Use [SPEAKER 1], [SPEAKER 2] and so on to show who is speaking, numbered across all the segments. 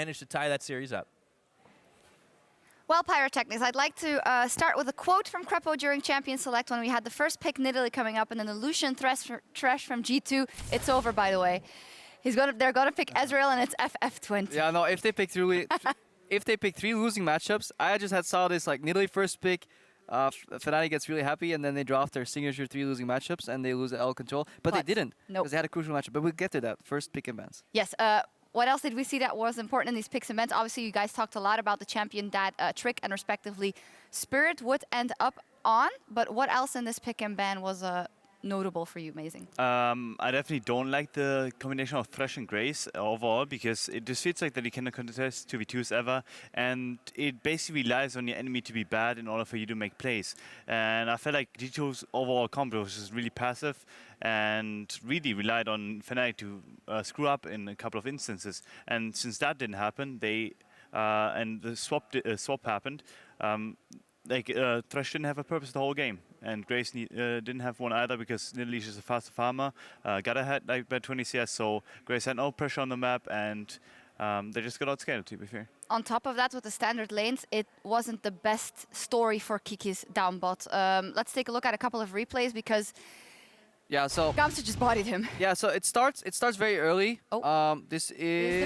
[SPEAKER 1] managed to tie that series up.
[SPEAKER 2] Well, Pyrotechnics, I'd like to start with a quote from Crepo during Champion Select when we had the first pick Nidalee coming up and then the Lucian Thresh from G2. It's over, by the way. They're gonna pick Ezreal and it's FF20.
[SPEAKER 3] Yeah, no, if they pick three losing matchups, I just saw this like Nidalee first pick, Fnatic gets really happy and then they draw off their signature 3 losing matchups and they lose the L control. But they didn't, because they had a crucial matchup. But we'll get to that. First pick and bans.
[SPEAKER 2] Yes. What else did we see that was important in these picks and bans? Obviously, you guys talked a lot about the champion that Trick and respectively Spirit would end up on. But what else in this pick and ban was notable for you, Amazing?
[SPEAKER 4] I definitely don't like the combination of Thresh and Grace overall, because it just feels like that you cannot contest 2v2s ever, and it basically relies on your enemy to be bad in order for you to make plays. And I felt like G2's overall combo was just really passive and really relied on Fnatic to screw up in a couple of instances. And since that didn't happen, and the swap happened, Thresh didn't have a purpose the whole game, and Grace didn't have one either because Nidalee is a faster farmer, got ahead like by 20 CS, so Grace had no pressure on the map, and they just got outscaled, to be fair.
[SPEAKER 2] On top of that, with the standard lanes, it wasn't the best story for Kiki's down bot. Let's take a look at a couple of replays because
[SPEAKER 3] yeah, so
[SPEAKER 2] Gamsu just bodied him.
[SPEAKER 3] Yeah, so it starts very early.
[SPEAKER 2] Oh.
[SPEAKER 3] This is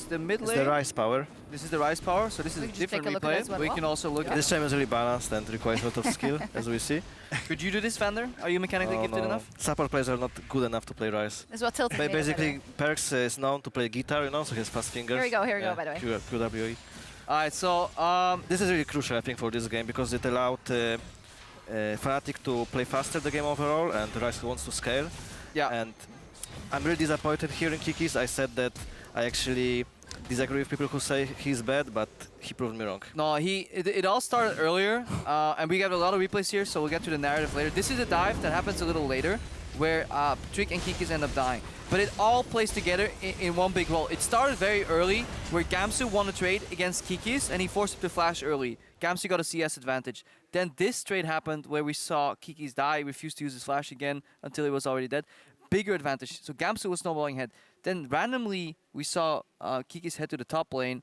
[SPEAKER 2] the mid lane.
[SPEAKER 5] It's the Rise power.
[SPEAKER 3] This is the Rise power, so this is a different replay. We can also look at
[SPEAKER 5] this time is really balanced and requires a lot of skill, as we see.
[SPEAKER 3] Could you do this, Vander? Are you mechanically gifted enough?
[SPEAKER 5] Support players are not good enough to play Rise.
[SPEAKER 2] This is what Tilted made
[SPEAKER 5] basically, Perks is known to play guitar, you know, so he has fast fingers.
[SPEAKER 2] Here we go, by the way.
[SPEAKER 5] QWE.
[SPEAKER 3] Alright, so
[SPEAKER 5] this is really crucial, I think, for this game, because it allowed Fnatic to play faster the game overall, and Rise wants to scale.
[SPEAKER 3] Yeah.
[SPEAKER 5] And I'm really disappointed here in Kikis. I said that I actually disagree with people who say he's bad, but he proved me wrong.
[SPEAKER 3] No, it all started earlier, and we got a lot of replays here, so we'll get to the narrative later. This is a dive that happens a little later, where Trick and Kikis end up dying. But it all plays together in one big role. It started very early, where Gamsu won a trade against Kikis, and he forced him to flash early. Gamsu got a CS advantage. Then this trade happened where we saw Kikis die, refused to use his flash again until he was already dead. Bigger advantage. So Gamsu was snowballing ahead. Then randomly, we saw Kikis head to the top lane,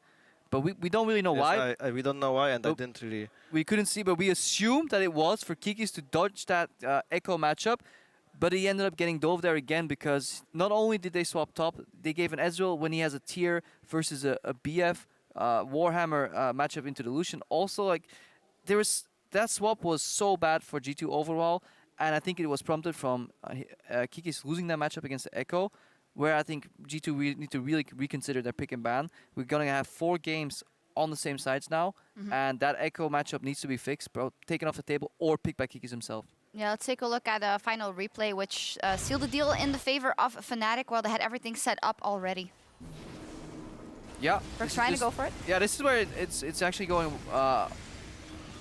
[SPEAKER 3] but we don't really know why.
[SPEAKER 5] We don't know why, and I didn't really...
[SPEAKER 3] We couldn't see, but we assumed that it was for Kikis to dodge that Echo matchup, but he ended up getting dove there again because not only did they swap top, they gave an Ezreal when he has a tier versus a BF Warhammer matchup into the Lucian. Also, like, that swap was so bad for G2 overall, and I think it was prompted from Kikis losing that matchup against the Echo, where I think G2 need to really reconsider their pick and ban. We're going to have 4 games on the same sides now, and that Echo matchup needs to be fixed, taken off the table, or picked by Kikis himself.
[SPEAKER 2] Yeah, let's take a look at a final replay, which sealed the deal in the favor of Fnatic while they had everything set up already.
[SPEAKER 3] Yeah.
[SPEAKER 2] We're trying to go for it?
[SPEAKER 3] Yeah, this is where it's actually going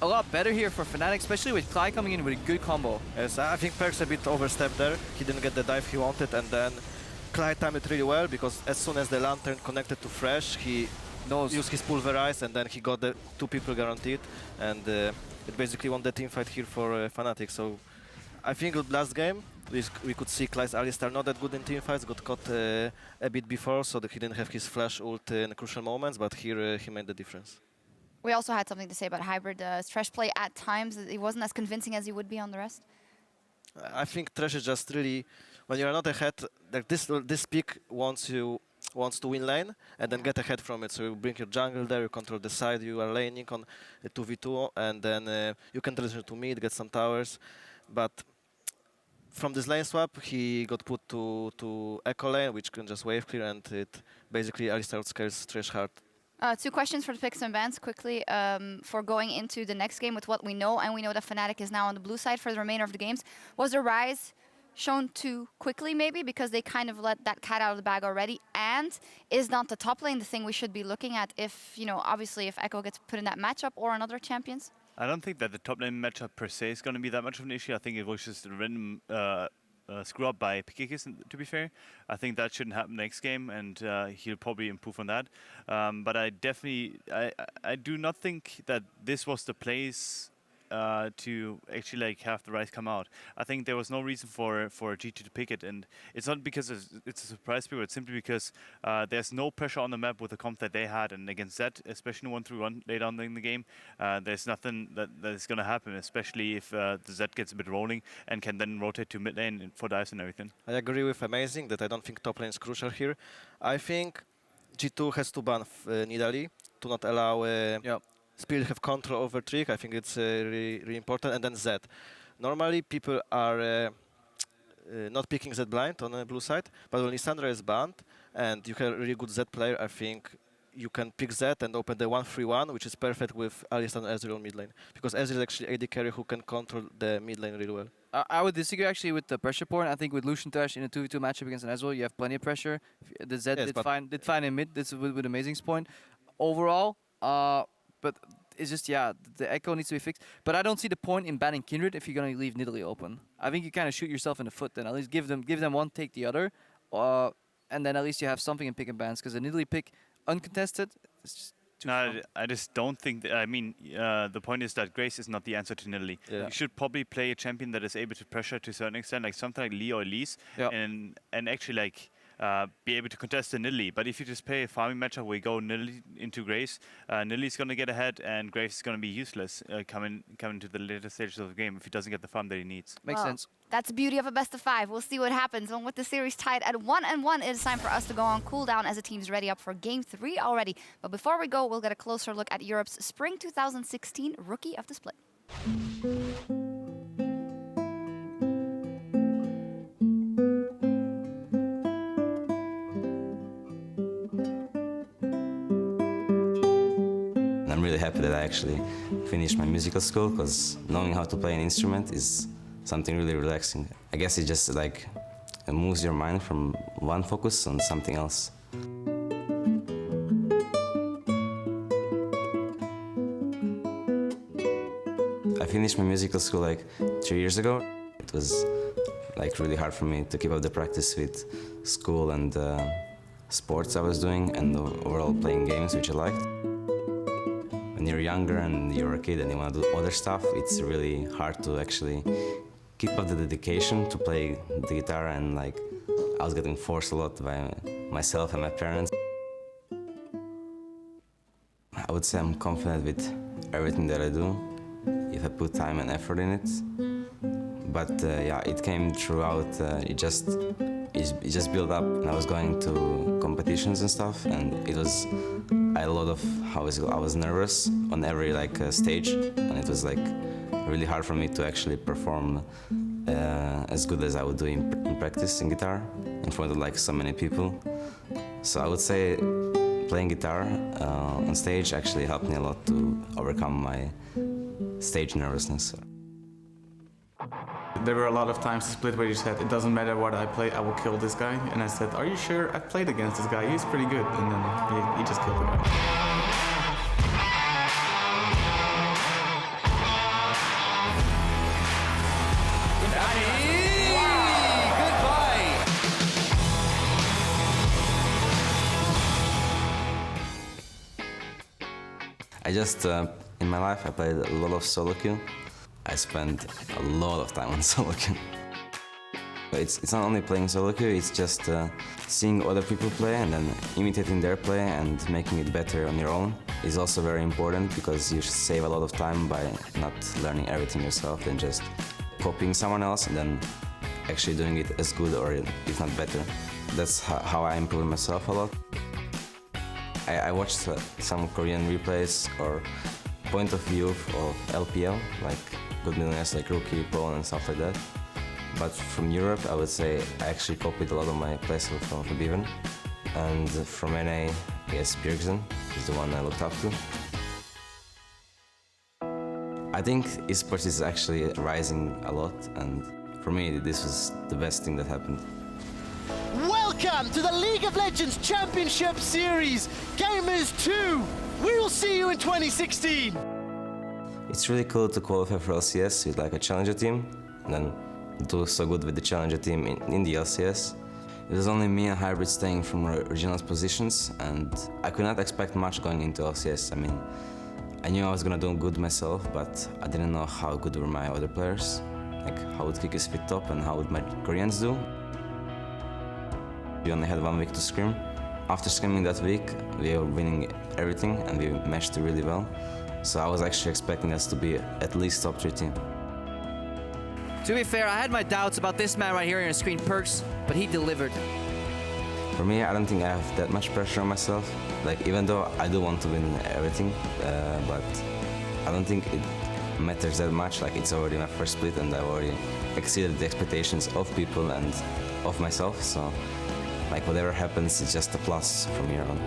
[SPEAKER 3] a lot better here for Fnatic, especially with Clyde coming in with a good combo.
[SPEAKER 5] Yes, I think Perks a bit overstepped there. He didn't get the dive he wanted, and then Clyde timed it really well, because as soon as the Lantern connected to Thresh, he used his Pulverize, and then he got the 2 people guaranteed, and it basically won the teamfight here for Fnatic. So I think last game, we could see Clyde's Alistar not that good in teamfights, got caught a bit before, so that he didn't have his flash ult in crucial moments, but here he made the difference.
[SPEAKER 2] We also had something to say about hybrid Thresh play at times. It wasn't as convincing as he would be on the rest.
[SPEAKER 5] I think Thresh is just really, when you're not ahead, like this pick wants to win lane and then get ahead from it. So you bring your jungle there, you control the side, you are laning on a 2v2, and then you can transition to mid, get some towers. But from this lane swap, he got put to Echo lane, which can just wave clear, and it basically Alistar outscales Thresh hard.
[SPEAKER 2] 2 questions for the picks and bans quickly for going into the next game with what we know, and we know that Fnatic is now on the blue side for the remainder of the games. Was the Rise shown too quickly maybe because they kind of let that cat out of the bag already? And is not the top lane the thing we should be looking at if, you know, obviously if Echo gets put in that matchup or on other champions?
[SPEAKER 4] I don't think that the top lane matchup per se is going to be that much of an issue. I think it was just a random screw up by Kikis, to be fair. I think that shouldn't happen next game, and he'll probably improve on that. But I do not think that this was the place to actually like have the Ryze come out. I think there was no reason for G2 to pick it, and it's not because it's a surprise pick, it's simply because there's no pressure on the map with the comp that they had, and against that, especially 1-3-1 later on in the game, there's nothing that is going to happen, especially if the Z gets a bit rolling and can then rotate to mid lane for dives and everything.
[SPEAKER 5] I agree with Amazing that I don't think top lane is crucial here. I think G2 has to ban Nidalee to not allow Spirit have control over Trick. I think it's really important. And then Z. Normally people are not picking Z blind on the blue side, but when Lissandra is banned and you have a really good Z player, I think you can pick Z and open the 1-3-1, which is perfect with Alistar and Ezreal mid lane. Because Ezreal is actually AD carry who can control the mid lane really well.
[SPEAKER 3] I would disagree actually with the pressure point. I think with Lucian Thresh in a 2v2 matchup against an Ezreal, you have plenty of pressure. The Z did fine in mid. This with Amazing's point. Overall, but it's just, the echo needs to be fixed. But I don't see the point in banning Kindred if you're going to leave Nidalee open. I think you kind of shoot yourself in the foot then. At least give them one, take the other. And then at least you have something in pick and bans. Because the Nidalee pick uncontested, it's just too strong.
[SPEAKER 4] I just don't think that, I mean, the point is that Grace is not the answer to Nidalee. You should probably play a champion that is able to pressure to a certain extent, like something like Lee or Elise, and actually like be able to contest the Nidalee. But if you just play a farming matchup where you go Nidalee into Grace, Nidalee's going to get ahead and Grace is going to be useless coming to the later stages of the game if he doesn't get the farm that he needs.
[SPEAKER 3] Makes sense.
[SPEAKER 2] That's the beauty of a best of 5. We'll see what happens. And with the series tied at 1-1, it is time for us to go on cooldown as the team's ready up for Game 3 already. But before we go, we'll get a closer look at Europe's Spring 2016 Rookie of the Split.
[SPEAKER 1] I'm really happy that I actually finished my musical school, because knowing how to play an instrument is something really relaxing. I guess it just like moves your mind from one focus on something else. I finished my musical school like 3 years ago. It was like really hard for me to keep up the practice with school and sports I was doing and overall playing games, which I liked. When you're younger and you're a kid and you want to do other stuff, it's really hard to actually keep up the dedication to play the guitar, and like I was getting forced a lot by myself and my parents. I would say I'm confident with everything that I do if I put time and effort in it. But it came throughout. It just built up, and I was going to competitions and stuff, and I had a lot of I was nervous on every stage, and it was like really hard for me to actually perform as good as I would do in practice in guitar in front of like so many people. So I would say playing guitar on stage actually helped me a lot to overcome my stage nervousness.
[SPEAKER 6] There were a lot of times in Split where you said, it doesn't matter what I play, I will kill this guy. And I said, are you sure? I've played against this guy, he's pretty good. And then he just killed the guy.
[SPEAKER 1] I just, in my life, I played a lot of solo queue. I spent a lot of time on solo queue. It's not only playing solo queue, it's just seeing other people play and then imitating their play and making it better on your own is also very important, because you save a lot of time by not learning everything yourself and just copying someone else and then actually doing it as good or if not better. That's how I improve myself a lot. I watched some Korean replays or point of view of LPL, like Good Millionaires, like Rookie, Pro, and stuff like that. But from Europe, I would say I actually copied a lot of my plays from Forbidden. And from NA, I guess Bjergsen is the one I looked up to. I think esports is actually rising a lot, and for me, this was the best thing that happened.
[SPEAKER 7] Welcome to the League of Legends Championship Series, Gamers 2! We will see you in 2016!
[SPEAKER 1] It's really cool to qualify for LCS with like a challenger team, and then do so good with the challenger team in the LCS. It was only me and Hybrid staying from regional positions, and I could not expect much going into LCS. I mean, I knew I was gonna do good myself, but I didn't know how good were my other players. Like, how would Kikis fit top and how would my Koreans do? We only had 1 week to scrim. After scrimming that week, we were winning everything and we matched really well. So I was actually expecting us to be at least top 3 team.
[SPEAKER 3] To be fair, I had my doubts about this man right here on your screen, Perks, but he delivered.
[SPEAKER 1] For me, I don't think I have that much pressure on myself. Like, even though I do want to win everything, but I don't think it matters that much. Like, it's already my first split and I've already exceeded the expectations of people and of myself. So, like, whatever happens, it's just a plus from here on.